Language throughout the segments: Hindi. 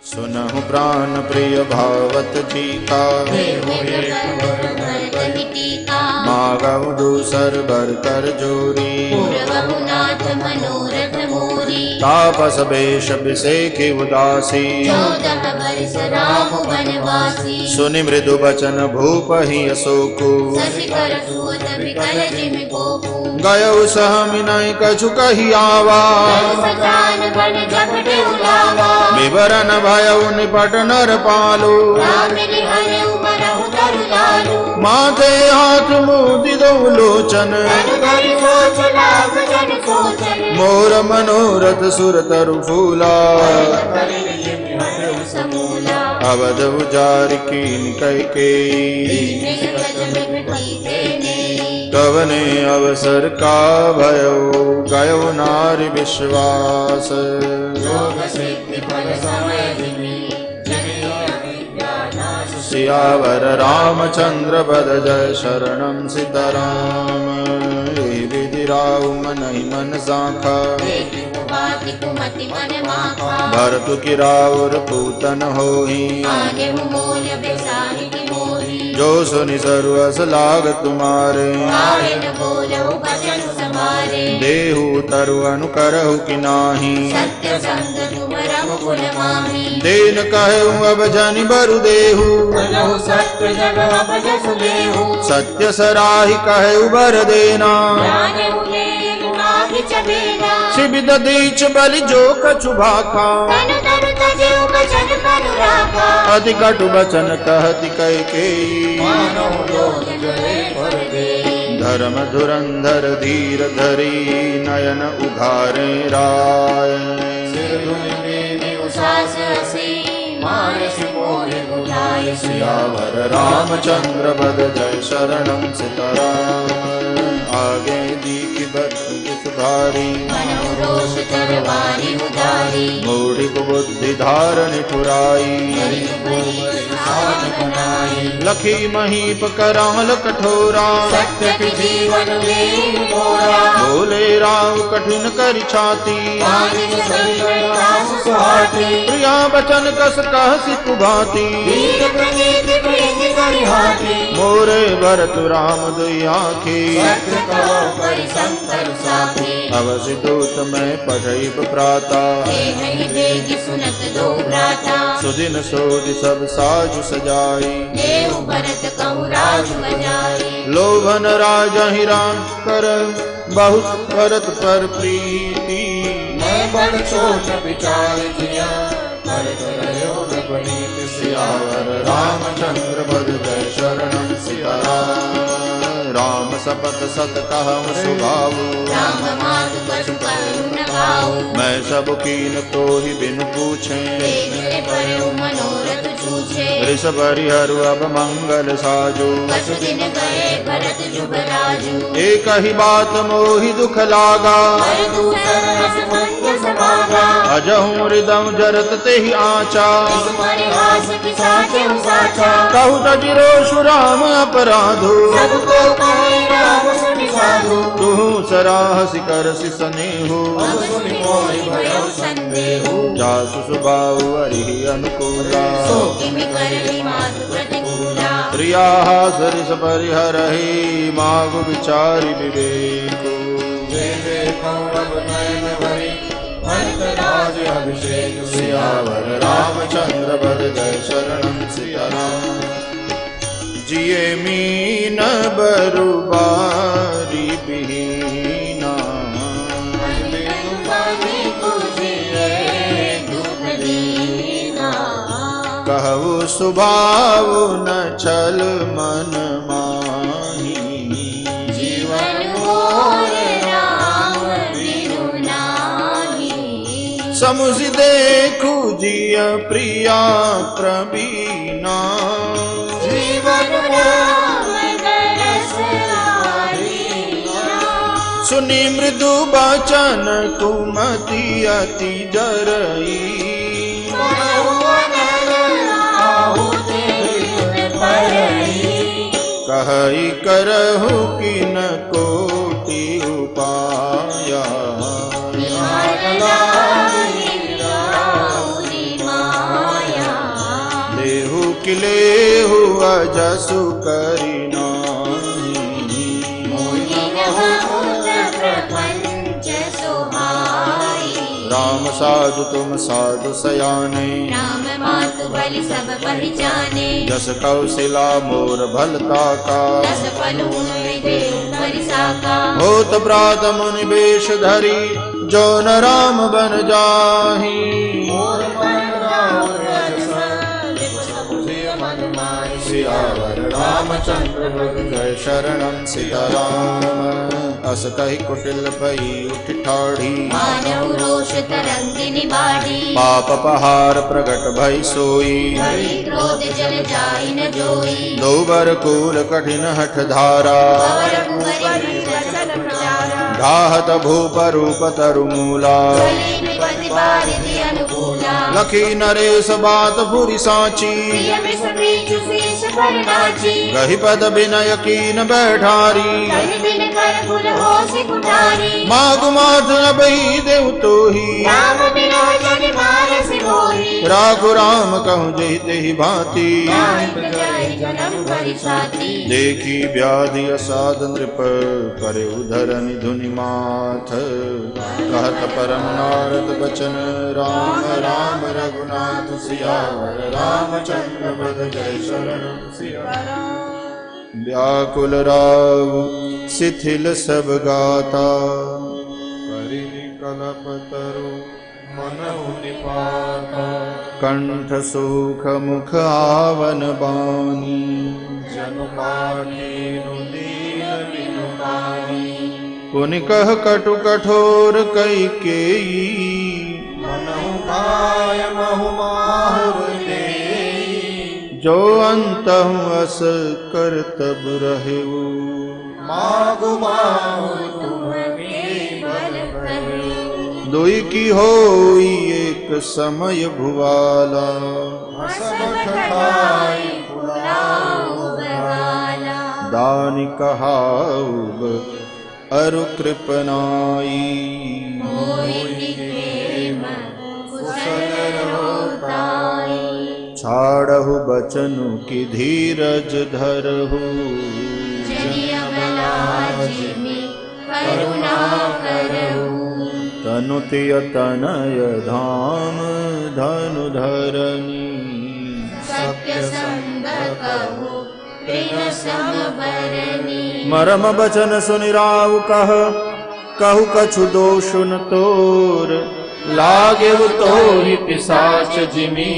सुनहु प्राण प्रिय भावत जी का, मागव दूसर बर कर जोरी, मनोरथ मोरी। तापस बेश बिसेखि उदासी, 14 वर्ष राम वनवासी। सुनि मृदु बचन भूप ही अशोकु, शशिकर सुत विकल जिमि कोपु। गयउ सहमिनय कछु कहि आवा, सजान बन झपटे उलावा। विवरण भयउ निपट नर पालु, राम निहरे उमरहु तरु लालु। माथे हाथ मुदि दो लोचन, तनु धरि सोच लाभ जन सोचन। मोर मनोरथ सुर तरु फूला, समूला। अवध उजारि कीन कैकेयी, कवने अवसर का भयो, गयो नारि विश्वास। सियावर रामचंद्र बद जय शरणम सीताराम। विधि राउ मनहि मन साखा, भरत की राउर पूतन होही। जो सुनि सर्वस लाग तुम्हारे, देहु तरु अनुकरहु कि नाही। देन कहु अब जनि बरु देहु, सत्य सराहि कहु बर देना। शिबिद दीच बलि जो कछु भाखा, अति कटु बचन कहति कैकेयी। धर्म धुरंधर धीर धरी, नयन उघारे राय। सियावर रामचंद्र बद जय शरणम सीताराम। आगे दीखि बरस भारी, मूढ़ि बुद्धि धारण ठुराई। लखी महीप कराल कठोरा, बोले राव कठिन कर छाती। प्रिया बचन कस कहसि कुभाती, मोरे भरत राम दुई आँखी। अवसि दूत में पढ़ई प्राता, सुदिन सोधि सब साजु सजाई। लोभन राजहि राम कर, बहुत भरत पर प्रीति। सियावर रामचंद्र बद जय शरणम सीताराम। राम सपत सत कहु सुभाऊ, मैं सब कीन तो ही बिनु पूछे। ऋषभ हरिहरु अब मंगल साजो, एक ही बात मोहि दुख लागा। अजहु हृदय जरत ते ही आचा, कहु तजिरो राम अपराधो। तुहु सराहसि करसि स्नेहो, जासु सुभाउ हरि अनुकूला। प्रिया सरिस परिहरहि, मागु विचारि विवेको। सियावर रामचंद्र बद जय शरणम सीताराम। जिये मीन बरु बारी बिहीना, कहु सुभाव न छल मन माही। समुझ देखु जिय प्रिया प्रवीणा। सुनि मृदु बचन कुमति अति जरई। कहई करहु किन कोटि उपाया। किले हुआ जसु करी नाही। प्रपंच सुहाई। राम साधु तुम साधु सयाने, राम मातु बलि सब पहचाने। जस कौशिला मोर भलता का, दस पलू देव परिसाका। होत प्रात मुनि वेश धरी, जो न राम बन जाही। सियावर रामचंद्र जय शरणम सीताराम। अस कही कुटिल भई उठ ठाढ़ी, मानव रोष तरंगिनी बाढ़ी। पाप पहार प्रगट भई सोई, भई क्रोध जल जाई न जोई। दो बर कूल कठिन हठ धारा, पवर कुंवरी वचन प्रचारा। ढाहत भूप रूप तरु मूला, बलि विपति बारिधि अनुकूला। लखी नरेश बात भूरि साची, प्रिय विषु शीश पर नाची। गहि पद बिनय कीन बैठारी, कहि दिन कर कुल होसि कुठारी। मागु माथ अबहि देव तोहि, राम बिना जन मानस मोहि। राघु राम कहूँ जहि तेहि भांति। नाहिक जय जनम परिसाती। देखी व्याधि असाध नृप, करे उधरनि धुनि माथ। कहत परम नारद बचन, राम राम रघुनाथ सियावर रामचंद्र पद जय शरण सियावर। व्याकुल राव शिथिल सब गाता, करि कलप तरु मनहु निपाता। कंठ सुख मुख आवन बानी, जनु पाठिनु दीन बिनु पानी। पुनि कह कटु कठोर कैकेयी, मनहु काय महु माहुर देई। जो अंतहु अस कर तब रहेऊ, मागु माहुर तुम बल करेऊ। दुई की होई एक समय भुवाला, दानि कहाउब अरु कृपनाई। छाड़हु बचनु की धीरज धरहु, तनुतिय तनय धाम धनु धरनी। सत्य संग कहु प्रिय सम बरनी। मरम बचन सुनि राव कहु कछु दोष न तोर। लागे तोहि पिशाच जिमी,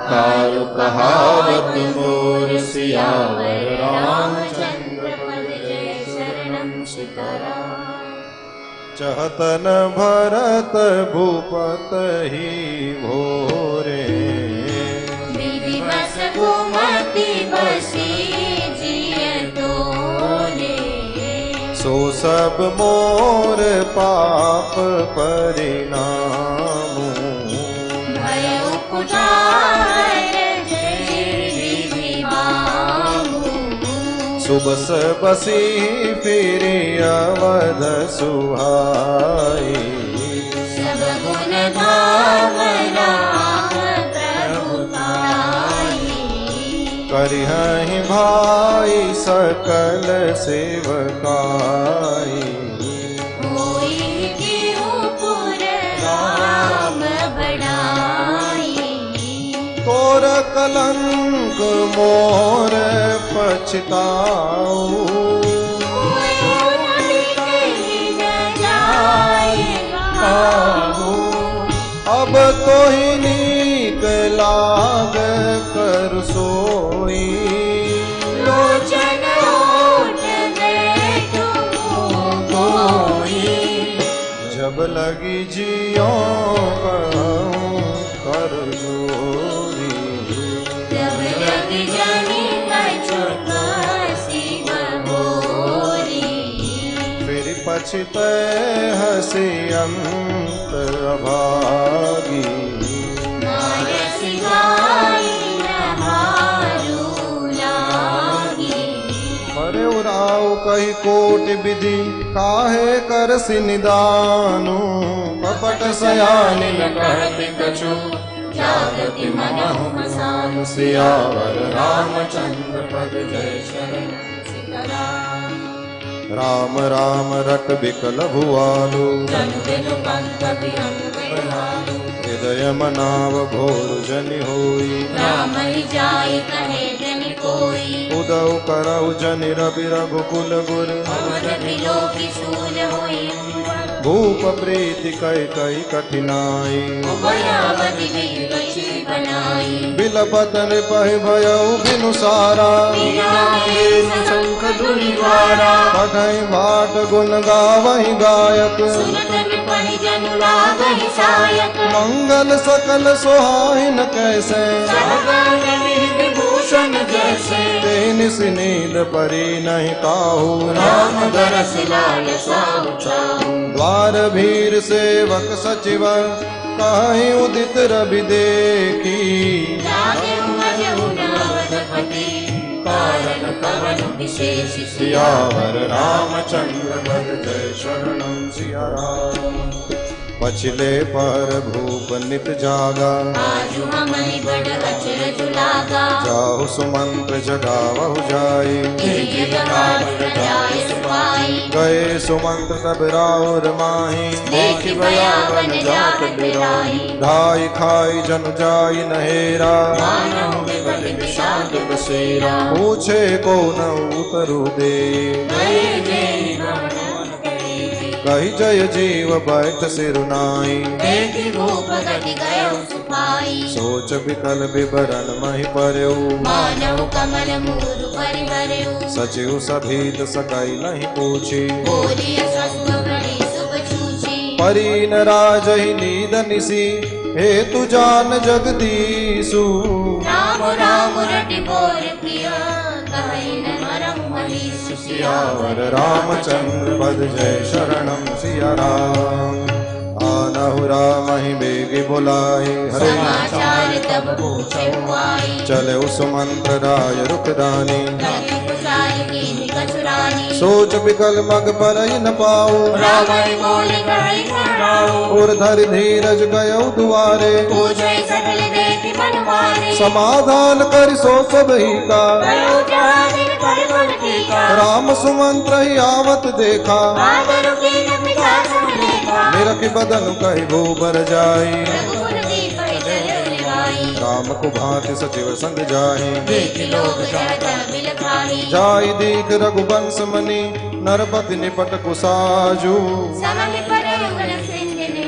काल कहावत मोर सियावर रामचंद्र पद जय शरणम सीताराम। चहतन भरत भूपत ही भोरे, विधिवश घुमति बसी जिय तोरे। सो सब मोर पाप परिणामु, भयो कुठार जिहि बामु। सुबस बसी फिर अवध सुहाई। सब गुण धाम राम प्रभुताई। करिहहि भाई सकल सेवकाई। होई किहु पुर राम बड़ाई। तोर कलंक मोर पछताऊ, अब तो ही नीक लाग कर सोई। लोचन ओट बैठु कोई। जब लगी जियो कहूँ कर जोरी। जब लगी जानी कछु कासी बहोरी। फिर पछते हसी अंत अभागी। मानस गाई नहारू लागी। परे उराव कही कोटि विधि, काहे करसि निदानु। कपट सयानी न कहति कछु, जागति मनहु मसानु। शरणम सियावर रामचंद्र पद जय शरणम सीताराम राम राम रट बिकल भुआलु जनु बिनु पंथ बिहंग बिहानु हृदय मनाव घोर जनि होई राम ही जाय कहे जन कोई उदौ करौ जनि रवि रघुकुल गुर अमर बिलोकी सूल होई भूप प्रीति कै कै कठिनाई उभयावति वीर रची बनाई बिलपत नृपहि भयउ बिनु सारा शंख धुनि द्वारा पढ़ई बाट गुण गावहि गायक सुनत नृपहि जनु लागहि सायक मंगल सकल सोहाइन कैसे विभूषण जैसे तेन सिनील परी नहीं काहू राम दरस लाय साहु चाहु द्वार भीर सेवक सचिव कहीं उदित रवि देखी जागे उमजहु नावदपति कारण कवन विशेष सियावर रामचंद्र पद जय शरणम सिया राम पछिले पर भूप नित जागा आजु हमनि बड़ अचरज लागा जाहु सुमंत्र जगावहु जाई तेज बहार प्रजाय सुपाई गए सुमंत्र तब राउर माही देख भयावन जात बिराई ढाई खाई जन जाई नहेरा मानहु विबल विषाद बसेरा पूछे को न उतरु दे गए जय भवन कही जय जीव बैठ सिरुनाई देखि भूप गति गयो सुपाई सोच विकल विवरण महि परयु मानव कमल मूर परिहरयु सचिव सभीत सकई नहीं पूछी बोलिय स्वस्थ बड़ी शुभ छूची परीन राजहि नीद निसी हेतु जान जगदीसु राम राम रटि बोर प्रिय कहि न मरहु महीसु सियावर रामचंद्र पद जय शरणम सिया राम आनहु राम ही बेगी बुलाए हरे समाचार तब पूछे हुआई चले उस मंत्र राय रुखदानी धन्य कुशाल कीन्हि कछुरानी सोच विकल मग पर न पाओ रावण बोले कहि कराओ और धर धीरज गयो दुआरे पूछे सकल देखि मन मारे समाधान कर सो सब ही का गयो जहाँ दिन पर मन टीका राम सुमंत्र ही आवत देखा आदरु कीन पिता सुन लेखा निरख बदन कही भूबर जाई रघुकुल दीपहि जल निभाई राम को भांति सचिव संग जाहि देख लोग सहता बिल खाई जाई दीख रघुवंश मनि नरपति निपट कुसाजू समहि पर उगल सिंधनि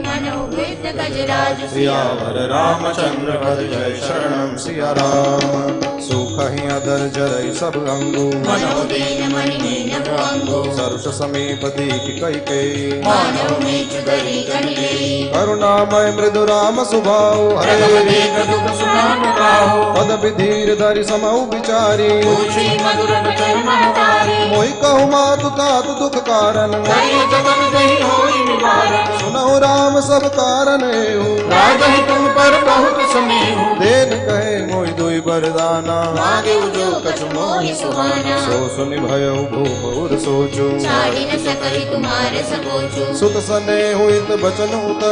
मनो वृद्ध गजराज सियावर रामचंद्र पद जय शरणम सिया राम सुख ही अधर जरई सब अंगु मनोदीन मणि मीन भुअंगो सरुष समीप दीख कई के मानव में चुदरी गणिले करुणामय मृदु राम सुभाऊ हरे देख दुख सुनाम गाहो पद विधीर धरि समऊ विचारी पूछी मधुर बचन महतारी मोहि कहु मातु तात दुख कारण करिय जगन दहि होई निवारण सुनहु राम सब कारण एहु राजहि तुम पर बहुत समेहु देन कहे मोहि दुई बरदाना मांगे जो कछ मोहि सुहाना सो सुनि भयउ भूप उर सोचु छाड़ी न सकहि तुम्हारे सकोचु सुत सने हुइत बचन उत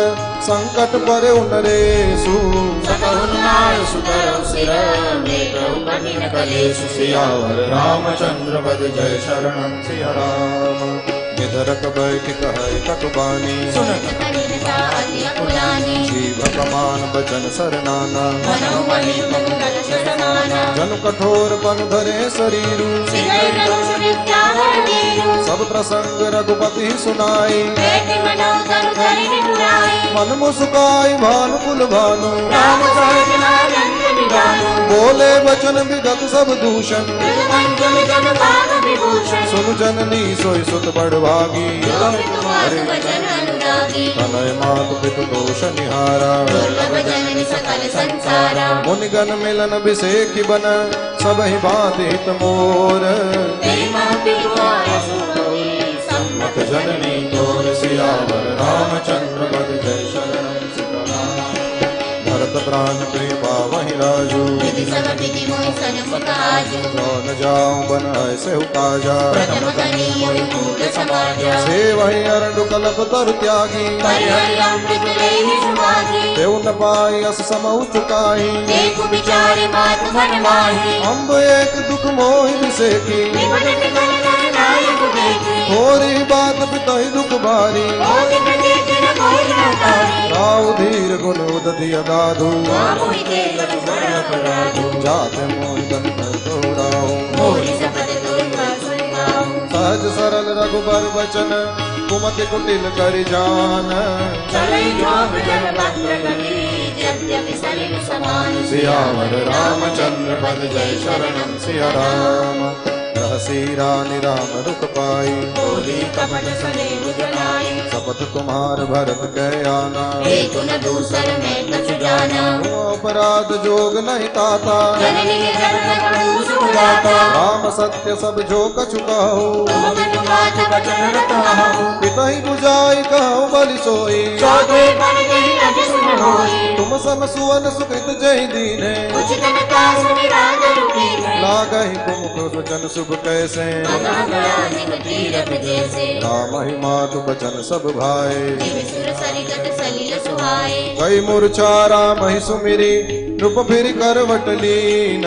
संकट परे नरेसु सकहुन नाय सुतरउ सिर मेटउ कठिन कलेसु सियावर रामचंद्र पद जय शरणम सिया राम निधरक बैठ कहे कटबानी सुनत कठिनता अति अकुलानी जीव कमान बचन सरनाना मनो मणि मंगल शरमाना जन कठोर पन धरे शरीरु सिगई रघुष विद्या हर वीरु सब प्रसंग रघुपति सुनाई बेटी मनो तनु धरि निपुराई मन मुस्काई भानु कुल भानु राम सहज आनंद निधानु बोले वचन विगत सब दूषण मंजुल जन भाग विभूषण सुन जननी सोई सुत बड़ भागी जो तुम्हार वचन अनुरागी तनय मातु पितु दोष निहारा दुर्लभ जननी सकल संसारा मुनिगण मिलन विषेखि बन सब ही भांति हित मोर तेरी महपी आय सुगौरी सम्मत मुख जननी तोर सियावर रामचंद्र पद जय शरणम सीताराम भरत प्राण प्रिय पावहि राज बाजू विधि सब विधि मोहि सन्मुख आजू जो न जाऊं बन ऐसे काजा प्रथम करी मोहि मूल समाजा से वही अरंडु कलप तरु त्यागी परिहरि अमृत लेहि सुमागी देव न पाई अस समहु चुकाई देखु विचारे मातु मन माही अम्ब एक दुख मोहि विसेकी विपद विकल नर नायक देखी थोरी बात पितहि दुख भारी मोहि प्रतीक न कोई न तारी राव धीर गुण उदधि अगाधु मोहि देव बड़ अपराधु जाते मोहि तन तोड़ाऊ मोहि सपद तोड़ सुनाऊं सहज सरल रघुबर बचन कुमति कुटिल कर जान चलई जोग जन वक्र गति यद्यपि सलिल समान सियावर रामचंद्र पद जय शरणम सिया राम रहसी रानी राम दुख पाई बोली कपट सने बुझनाई शपथ तुम्हार भरत कह आना एक न दूसर में कछु जाना वो अपराध जोग नहीं ताता जननी के जन्म करू सुखदाता राम सत्य सब जो कछु कहो तुम बिनु बात बचन रतवाहु पितहि बुझाई कहो बलि सोई चौथे पर गई अज सुन होई तुम सम सुवन सुकृत जय दीने उचितन का सुनि राग रूपी लागहि कुमुख वचन शुभ कैसे अगहन तीरथ जैसे राम ही मातु बचन सब भाई जिव सुर सरिगत सलिल सुहाए कई मूर्छा राम ही सुमिरी रूप फिर करवट लीन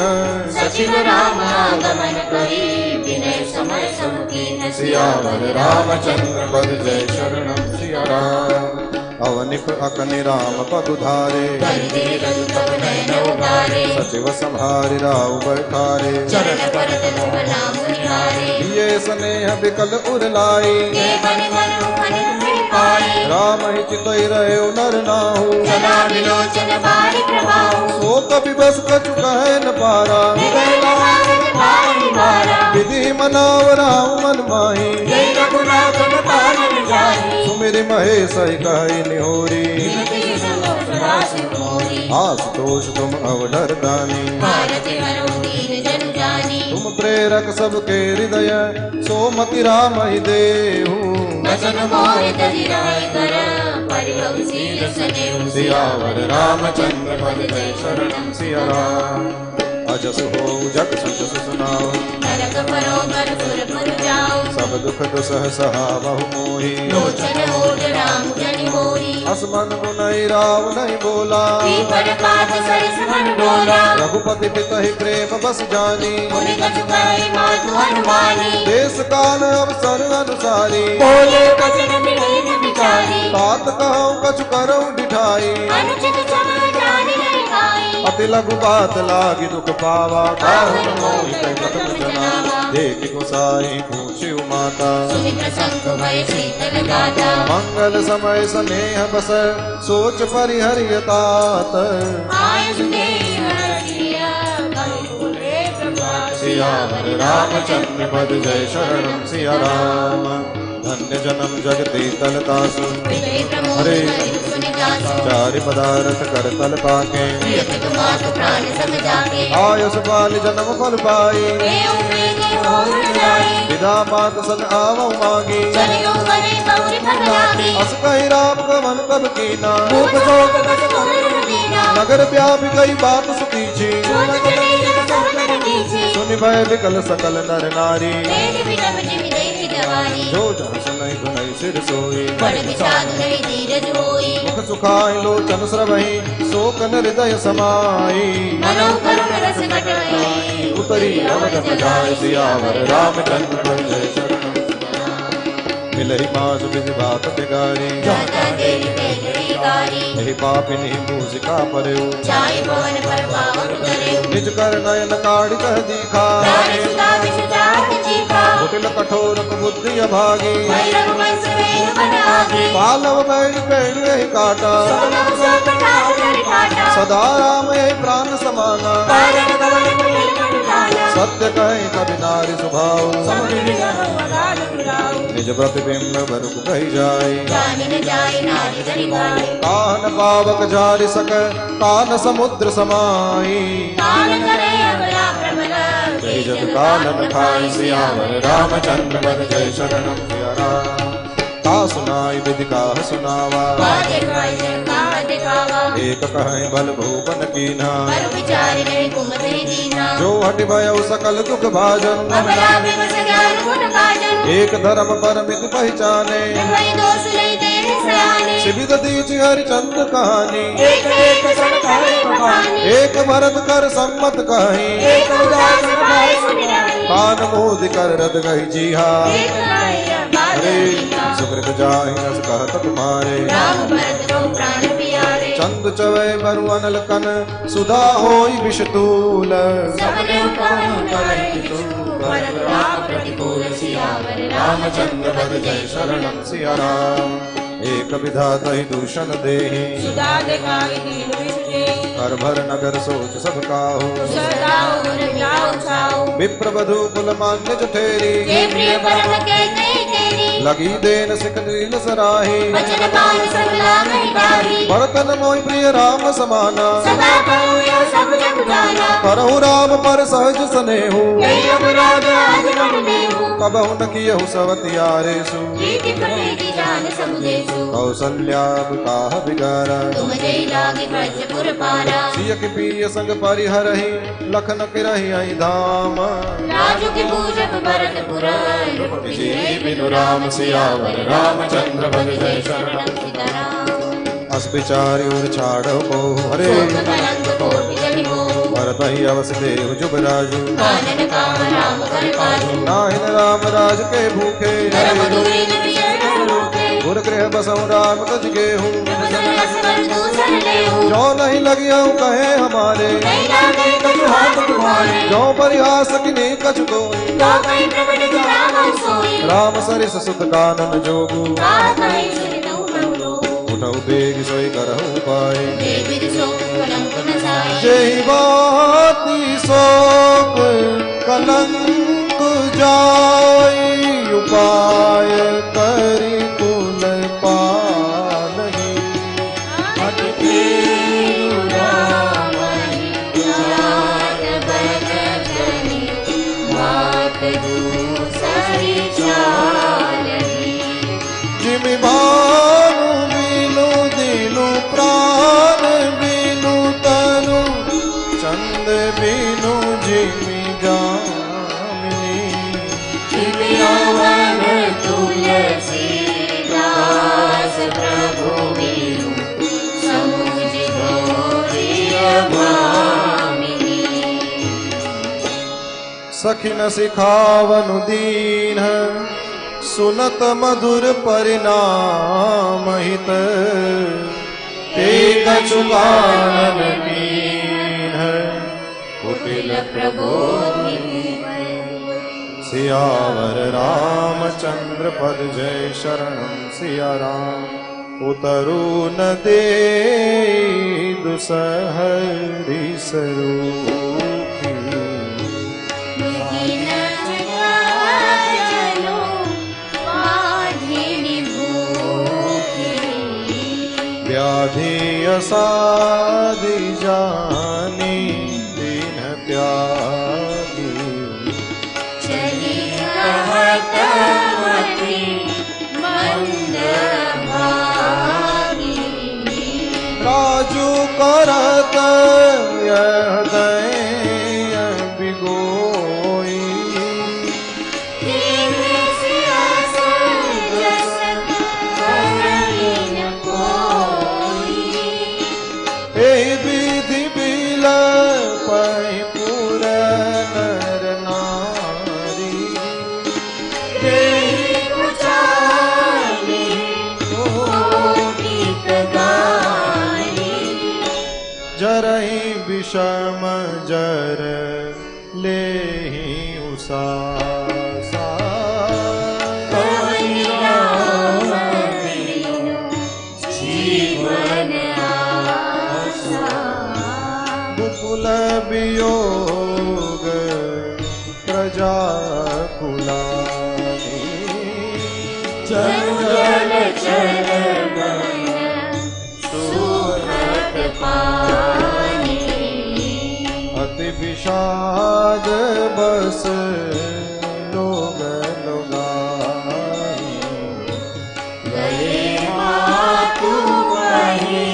सचिव राम आगमन करी विनय समर समुखीन सियावर रामचंद्र पद जय शरणम सिया राम अवनिप अकनि राम पदुधारे करिते रघुतम नयन उबारे सचिव संहारि राव बैठारे चरण परत सुमना मुनिहारे ये स्नेह विकल उरलाई के बनि मनु खनित फिर पाई राम ही चितई रहे नर नाहु जना विलोचन बारि प्रभाऊ सो कपि बस कछु कहे न पारा हृदय लगावन पारि मारा विधि मनाव राम मन माही जय रघुनाथ पालन जाहि सुमिरि महेश ही कहि निहोरी विमति समोष राशि मोरी आशुतोष तुम अवधर दानी भारत हरो दीन जन जानी तुम प्रेरक सबके हृदय सोमति राम ही देहु वचन मोहि तजि राय कर परिभव शील सनेहु सियावर रामचंद्र पद जय शरणम सिया राम अजस हो जग सजस सुनाओ नरक परोगर सुरपुर जाओ सब दुख दुसह सहा बहु मोही लोचन ओट राम जनि मोहि असमन गुनई राव नहीं बोला पीपड़ पात सरिस मन डोला रघुपति पितहि प्रेम बस जानी मुनि कछु कहि मातु हनुमानी देश काल अवसर अनुसारी बोले बचन बिरहित बिचारी तात कहूँ कछु करऊँ डिठाई अनुचित समय जानि नहीं खाई अति लघु बात लागी दुख पावा काहुन मोहि कहि कथन जनावा देख गोसाई पूछ्यु माता सुनि प्रसंग भय शीतल गाता मंगल समय स्नेह बस सोच परिहरिय तात आयुष देहि हरषिया कहि फूले प्रभात सियावर रामचंद्र पद जय शरणम सिया राम धन्य जन्म जगती तलतासु विजय प्रमोद हरे करि सुनि जासु चारि पदार्थ कर तल पाके प्रियत मातु प्राण सम जाके आयुष बाल जन्म फल पाई देव प्रेमी होर जाई विदा मात सन आवं मागी चलियो बने गौरी फल लागी अस कहि राम गमन कब कीना रूप जोग बस तुम दीना नगर व्यापी कई बात सुखीची जोत चले जग सब कर कीची सुनि भय विकल सकल नर नारी तेज विषम जिमि देखि जवानी जो जन सुनई गुनई सिर सोई बड़ विषाद नहीं धीरज होई मुख सुखाई लोचन श्रवही शोकन हृदय समाई मनो करुण रस घटई उतरी अवगत जाय सियावर रामचंद्र पद जय शरणम मिलहि मास विधि बात बिगारी जाता देवी तेजड़ी गारी यही पापिनी मूसिका परयु चाय भवन पर पावन करे निज कर नयन काढ़ कह दीखा प्राण सुधा विषुदात चीखा कुटिल कठोर बुद्धि अभागी भैरव वंश वेग बन आगे पालव बैठ पेड़ यही काटा सोनम सो कटाव कर ठाटा सदा राम यही प्राण समाना पालन कवन कुटिल कटु लाला सत्य कहे कभी नारी स्वभाव समुद्र अगाध दुराऊ निज प्रतिबिंब बरुक कही जाय जानि न जाय नारी जनि गाय कान पावक जारि सक कान समुद्र समाई कान करे अबला प्रबल जय जग कालन खाय सियावर रामचंद्र पद जय शरणम सिया राम का सुनाई विधि का सुनावा बाजे गाय का खावा एक कहें बल भूपन कीन्हा पर विचार रहे कुमते दीना जो हट भयउ सकल दुख भाजन अबला विवश ज्ञान गुण भाजन एक धर्म परमित पहचाने वही दोष ले तेरे सयाने शिविद दीच हरिचंद कहानी एक एक क्षण कहे बखानी एक भरत कर सम्मत कहीं एक उदास भाई सुन रही कान मोद कर रद गई जीहा एक गाया बात अरे रीहा सुकृत जाहि नस कहत तुम्हारे राम भरत रो प्राण प्यारे चंद चवै बरु अनल कन सुधा होई विषतूल सबने कहूँ नारी किछु भरत राम प्रतिकूल सियावर रामचंद्र पद जय शरणम सिया राम एक विधाता ही दूषण देहि सुधा दिखाई दीन विषुजे कर भर नगर सोच सब काहू सदाओ गुण जाओ छाओ विप्र वधु कुल मान्य जठेरी ये प्रिय परम कहते तेरी लगी देन सिख नील सराही वचन मान सकला नहीं बाही भरतन मोहि प्रिय राम समाना सदा कहूँ यो सब जग जाना करहु राम पर सहज स्नेहु यही अपराध आज मन देहु कबहु न कियहु सवतियारेषु प्रीति प्रतीति जान सब देशु कौसल्या काह बिगारा तुम जय लागे ब्रजपुर पारा सिय की प्रिय संग परिहरहि लखन किरहि आई धाम राजू की पूजक भरतपुर जी बिनु राम सियावर रामचंद्र भज जय शरणम सीताराम अस विचारि उर छाड़ो को हरे कलंक कोटि जनि मोह भरत ही अवस देहु जुबराजु कानन काम राम कर काजू नाहिन राम राज के भूखे धर्म दूरी न प्रिय धर्म रोके गुर गृह बसहु राम तज गेहूँ प्रभु सरस कर दूसर लेहु जो नहीं लगियहु कहे हमारे नहीं लागे कछु हाथ तुम्हारे जो परिहास किने कछु कोई तो कहीं प्रकट जो राम सोई राम सरिस सुत कानन जोगु बात नहीं सुनि तऊ मन लो उठऊ बेग सोई करहु पाए देविद सो कलंक न साई जेहि बाती शोक कलंक जाई उपाय करि कुल पालहि जिमि भानु बिनु दिनु प्राण बिनु तनु चंद बिनु जिमि जामिनी प्रभु मीरू समुझ घोरिय भामिनी सखिन सिखावनु दीन सुनत मधुर परिणाम हित ते कछु कानन कीन कुटिल प्रबोधिनी सियावर रामचंद्र पद जय शरणम सिया राम उतरु न दे दुसहरि स्वरूपी व्याधि असाधि जानी दीन त्यागी चली कहत मति मंद भागी राजू करत यह दय बिगोई दीन सियास जस करई न कोई एहि विधि बिल पै पुर नर नारी देहि पुचारी कोटिक गारी जरहि विषम जर लेहि उषा कवि राम बिनु जीवन आशा कुल वियोग प्रजा कुलानी जल चरण सुहत पानी अति विषाद बस लोग लोगाई गए मातु कही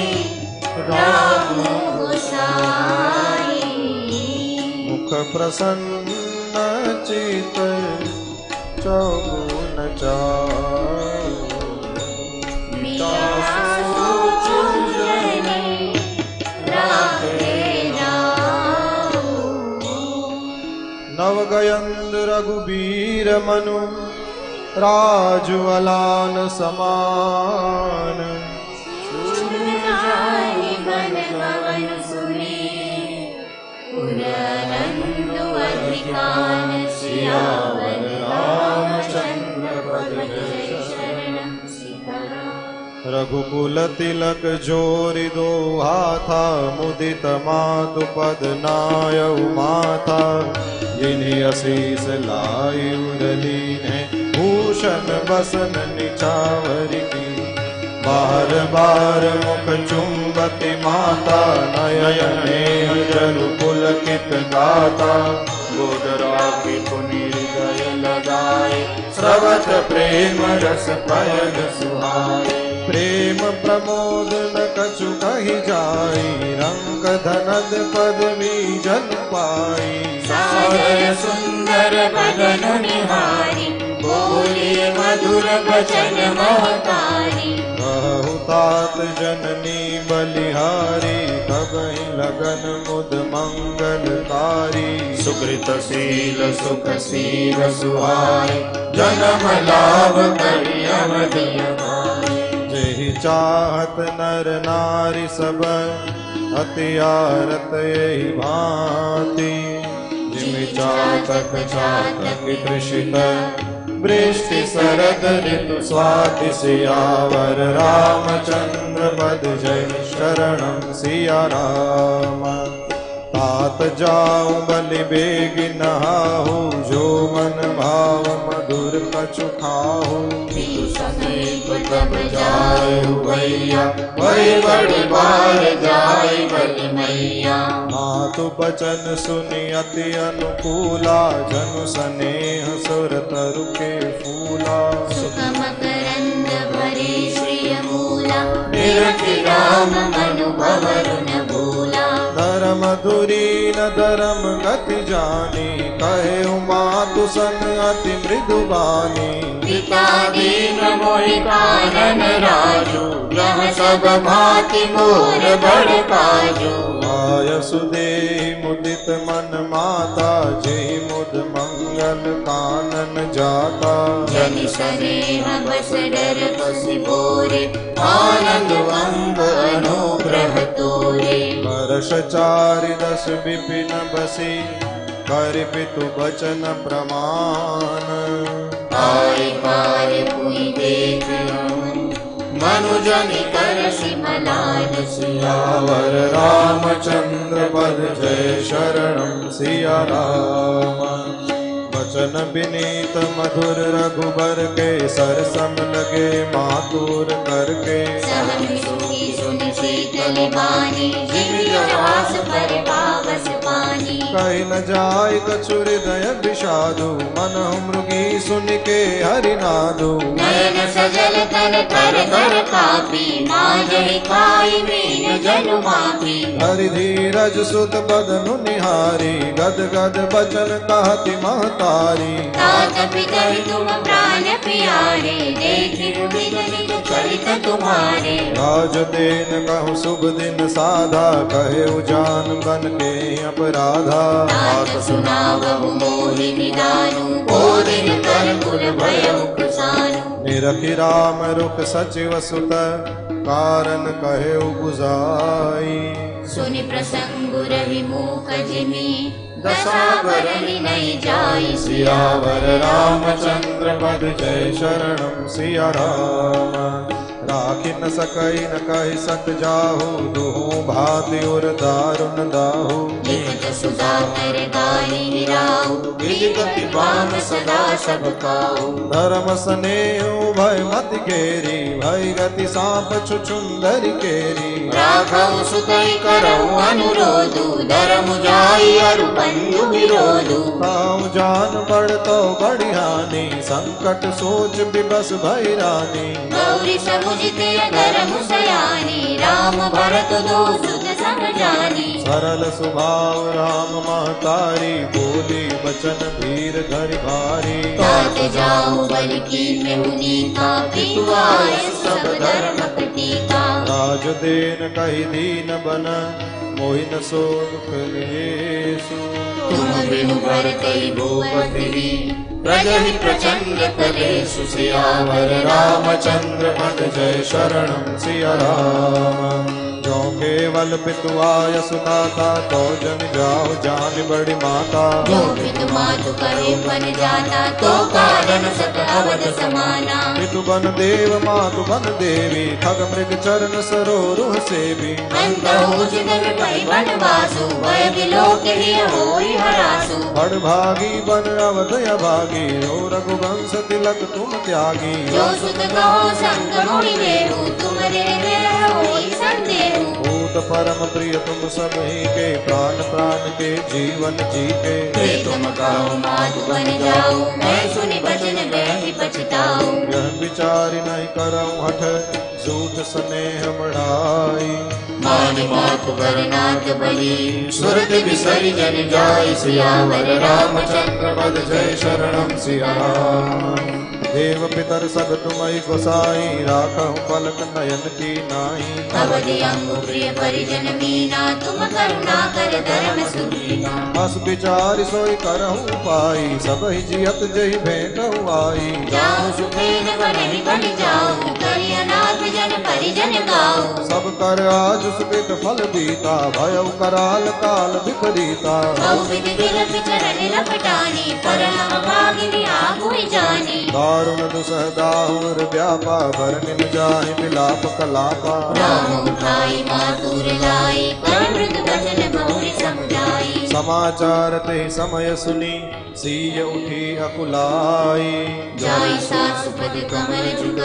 प्रसन्न चित चौगुन चाऊ। नवगयंद रघुबीर मनु राजवलान समान। सियावर रामचंद्र पद जय शरणं सीताराम। रघुकुल तिलक जोरि दो हाथा मुदित मातु पद नायउ माथा। जिन्हि असीस लायु दलीन भूषण बसन निचावर की। बार बार मुख चुंबती माता नयने जरु पुलकित गाता। गोदरा की पुनि हृदय लगाए स्रवत प्रेम रस पयग सुहाए। प्रेम प्रमोद न कछु कहि जाई रंग धनद पदवी जन पाई। सादर सुंदर बदन निहारी बोले मधुर वचन महतारी। तात जननी बलिहारी कबहि लगन मुद मंगलकारी। सुकृत शील सुख सील सुहाय जन्म लाभ करि अवधि पाए। जेहि चाहत नर नारी सब अति आरत यही भांति। जिमि चातक चातक कृषित वृष्टि शरद ऋतु स्वाति। सियावर रामचंद्र पद जय शरणं सिया राम। तात जाऊं बलि बेगी नहाहु जो मन भाव मधुर कछु खाहु। समीप तब जायु भैया वही बड़ी बार जाय बलि मैया। मातु बचन सुनि अति अनुकूला जनु स्नेह सुर तरु के फूला। सुखम करंद भरे श्रिय मूला निरखि राम मनु भवरु न भूला। धर्म धुरी न धर्म गति जानी कहे मातु सन अति मृदु बानी। पिता दीन मोहि कानन राजू यह सब भांति मोर बड़ काजू। आयसु देहि मुदित मन माता जेहि मुद मंगल कानन जाता। जनि स्नेह बस डर बसि बोरे आनंद अंग अनुग्रह तोरे। वर्ष चारि दस विपिन बसी कर पितु बचन प्रमाण। आय कार पुनि देख मनुजनि करसि मलान। सियावर रामचंद्र पद जय शरणं सिया राम। वचन विनीत मधुर रघुबर के सरसम लगे मातुर करके। सहनि सुखी सुनि शीतल बानी जिमि जरास पर पावस पानी। कहि न जाय कछु हृदय विषादु मन मृगी सुन के हरिनादु। नयन सजल तन कर कर कापी माजहि खाई मीन जनु मापी। हरि धीरज सुत बदनु निहारी गद गद बचन कहति महतारी। तात पितरि तुम प्राण प्यारे देखि मुदित निज चरित तुम्हारे। राज देन कहु शुभ दिन साधा कहे उजान बन के अपराधा। तात सुनावहु मोहि निदानु ओ दिन कर कुल भयउ कुसानु। निरखि राम रुख सचिव सुत कारण कहे बुझाई। सुनि प्रसंग रवि मूक जिमि दशा बरनि नहीं जाई। सियावर रामचंद्र पद जय शरणं सिया राम। राखि न सकई न कहि सक जाहु दुहु भाति उर दारुण दाहु। लिखत सुधा कर गाहि हिराऊ विगति वाम सदा सब काऊ। धर्म स्नेह भय मति घेरी भय गति सांप छुछुंदर केरी। राघव सुतई करऊ अनुरोधु धर्म जाई अरु बंधु विरोधु। ताऊ जान बढ़तो बड़ी हानि संकट सोच विबस भई रानी। गौरी समुझते धर्म सयानी राम भरत दो सुत सब जानी। सरल स्वभाव राम महतारी, बोली बचन धीर धरि भारी। तात जाओ बल की मेहुनीता, पितु आयस सब धर्म प्रतीका। राज देन कहि दीन बन, मोहि न शोक लेसु। तुम बिनु भरतहि भूपति, प्रजहि प्रचंड कलेषु। सियावर रामचंद्र पद जय शरणं सिया राम। जो केवल पितु आय सुनाता, तो जन जाओ जान बड़ी माता। जो पितु मातु कहे बन जाता, तो कारण सत अवध समाना। पितु बन देव मातु बन देवी, खग मृग चरण सरोरुह सेवी। अंतहु जिदन पै बनवासु, भय विलोक हिय होई हरासु। बड़ भागी बन अवध अभागी, हो रघुवंश तिलक तुम त्यागी। जो सुत कहो संग मोहि लेहु, तुमरे देह होई संदेहु। भूत परम प्रिय तुम सब ही के, प्राण प्राण के जीवन जी के। ते तुम कहो मातु बन जाऊ, मैं सुनि बचन बैहि पछताऊ। यह विचारि नहीं करऊं हठ, झूठ स्नेह बढ़ाई। मान मातु करनाथ बली, सुरति बिसरि जन जाय। सियावर रामचंद्र पद जय शरणं सिया राम। देव पितर सब तुमहि गोसाई, राखहु पलक नयन की नाई। अवधि अंगु प्रिय परिजन मीना, तुम करुणा कर धर्म सुदीना। बस विचारि सोई करहु पाई, सबहि जियत जहि भेंटहु आई। जाऊं सुखेन वनहि बन जाऊं, करि अनाथ जन परिजन गाऊं। सब कर आज सुकृत फल बीता, भयउ कराल काल विपरीता। बहु विधि बिलप चरण लपटानी, परम भागिनी आगुहि जानी। दारुण दुसह दाहुर व्यापा, बरनिन जाहि विलाप कलापा। राम उठाई मातुर लाई, कर मृग बचन बहुरि समुझाई। समाचार ते समय सुनी, सीय उठी अकुलाई। जाई सासु पद कमल जुग,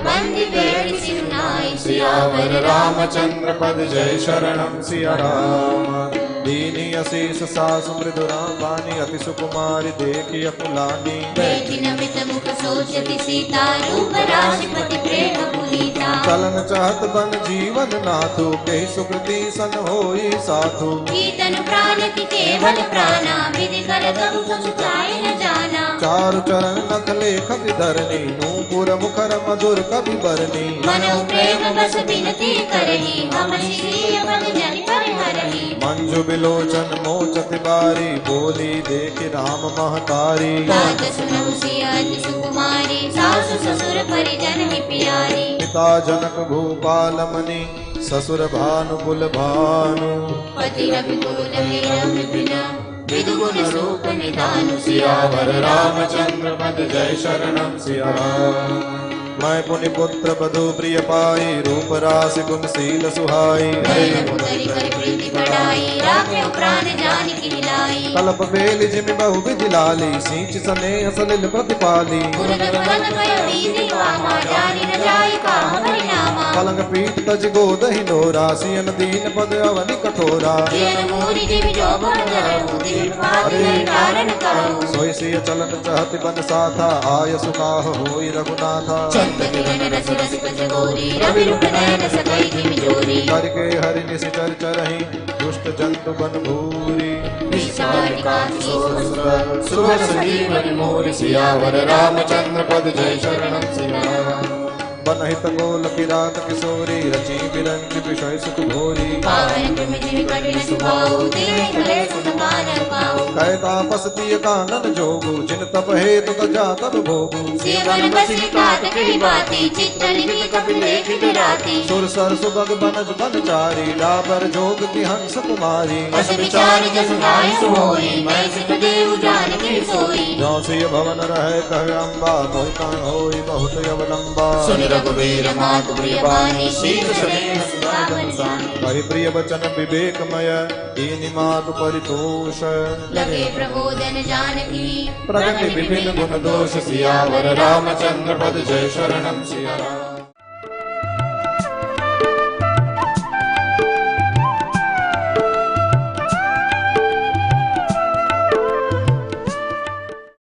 बंदी बेटी सिरनाई। सियावर रामचंद्र पद जय शरणं सिया राम। दीनी अशीष सासु मृदुरा पानी, अति सुकुमारी देखी अकुलानी। बेटी नमित मुख सोचति सीता, रूप राशिपति प्रेम पुनीता। चलन चाहत बन जीवन नाथु, के सुकृति सन होई साधु। कीर्तन प्राण की केवल प्राणा, विधि कर तब कुछ जाय न जाना। चारु चरण नख लेख विधरनी, नूपुर मुखर मधुर कवि बरनी। मनो प्रेम बस बिनती करही, हम श्री पद जन परिहरही। मंजु बिलोचन मोचत बारी, बोली देखि राम महतारी। बात सुनहु सिया अति सुकुमारी, सासु ससुर परिजन ही प्यारी। पिता जनक भूपाल मनि, ससुर भानु कुल भानु। पति रविकुल मेरा विपिन, विदु गुण रूप निधानु। सियावर रामचंद्र पद जय शरणं सिया राम। मैं पुनि पुत्र बधु प्रिय पाई, रूप राशि गुण शील सुहाई। पुतरी कर प्रीति बढ़ाई, राखे प्राण जान की लाई। कल्प बेल जिमि बहु विधि लाली, सींच स्नेह सलिल प्रतिपाली। पलंग पीठ तज गोदहि नोरा, सियन दीन पद अवनि कठोरा। सोई सिय चलन चहति बन साथा, आय सुनाह होई रघुनाथा। करके हरि निशिचर चरहि, दुष्ट जंतु बन भूरी। शुभ संजीवनि मोरि, सियावर रामचंद्र पद जय शरणं सिया राम। बनहित गोल किरात किशोरी, रची बिरंच विषय सुख भोरी। कह तापस तिय कानन जोगु, जिन तप हेतु तजा तब भोगु। सुर सर सुबग बनज बनचारी, डाबर जोग की हंस कुमारी। जो सिय भवन रहे कह अम्बा, मोहि कण होई बहुत अवलंबा। रघुवीर मातु प्रिय बानी, शीत स्नेह सुदावन जानी। कहि प्रिय बचन विवेकमय, दीनि मातु परितोष। लगे प्रबोधन जानकी, प्रगति विभिन्न गुण दोष। सियावर रामचंद्र पद जय शरणं सिया राम।